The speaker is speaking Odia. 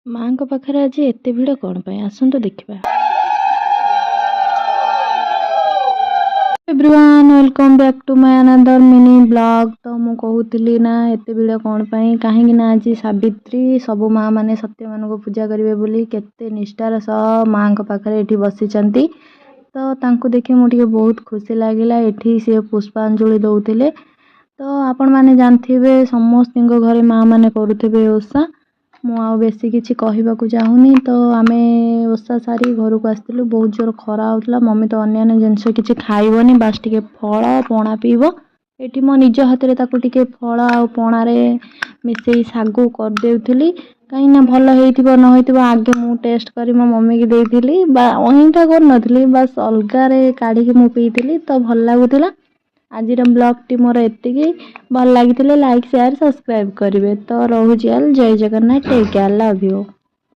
ମାଙ୍କ ପାଖରେ ଆଜି ଏତେ ଭିଡ଼ କ'ଣ ପାଇଁ? ଆସନ୍ତୁ ଦେଖିବା। Everyone welcome back to my another mini blog. ତ ମୁଁ କହୁଥିଲି ନା ଏତେ ଭିଡ଼ କ'ଣ ପାଇଁ, କାହିଁକି ନା ଆଜି ସାବିତ୍ରୀ, ସବୁ ମା ମାନେ ସତ୍ୟମାନଙ୍କୁ ପୂଜା କରିବେ ବୋଲି କେତେ ନିଷ୍ଠାର ସହ ମାଙ୍କ ପାଖରେ ଏଠି ବସିଛନ୍ତି। ତ ତାଙ୍କୁ ଦେଖି ମୁଁ ଟିକେ ବହୁତ ଖୁସି ଲାଗିଲା। ଏଠି ସେ ପୁଷ୍ପାଞ୍ଜଳି ଦଉଥିଲେ। ତ ଆପଣମାନେ ଜାଣିଥିବେ ସମସ୍ତଙ୍କ ଘରେ ମା ମାନେ କରୁଥିବେ ଓଷା। ମୁଁ ଆଉ ବେଶୀ କିଛି କହିବାକୁ ଚାହୁଁନି। ତ ଆମେ ଓଷା ସାରି ଘରକୁ ଆସିଥିଲୁ। ବହୁତ ଜୋର ଖରା ହେଉଥିଲା। ମମ୍ମି ତ ଅନ୍ୟାନ୍ୟ ଜିନିଷ କିଛି ଖାଇବନି, ବାସ୍ ଟିକେ ଫଳ ପଣା ପିଇବ। ଏଠି ମୋ ନିଜ ହାତରେ ତାକୁ ଟିକେ ଫଳ ଆଉ ପଣାରେ ମିଶେଇ ଶାଗୁ କରିଦେଉଥିଲି। କାହିଁକି ନା ଭଲ ହେଇଥିବ ନ ହେଇଥିବ ଆଗେ ମୁଁ ଟେଷ୍ଟ କରି ମୋ ମମିକି ଦେଇଥିଲି। ଅଇଁଠା କରିନଥିଲି, ବାସ୍ ଅଲଗାରେ କାଢ଼ିକି ମୁଁ ପିଇଥିଲି, ତ ଭଲ ଲାଗୁଥିଲା। ଆଜିର ବ୍ଲଗଟି ମୋର ଏତିକି। ଭଲ ଲାଗିଥିଲେ ଲାଇକ୍, ସେୟାର, ସବସ୍କ୍ରାଇବ୍ କରିବେ। ତ ରହୁଛି, Jai Jagannath, take care, love you.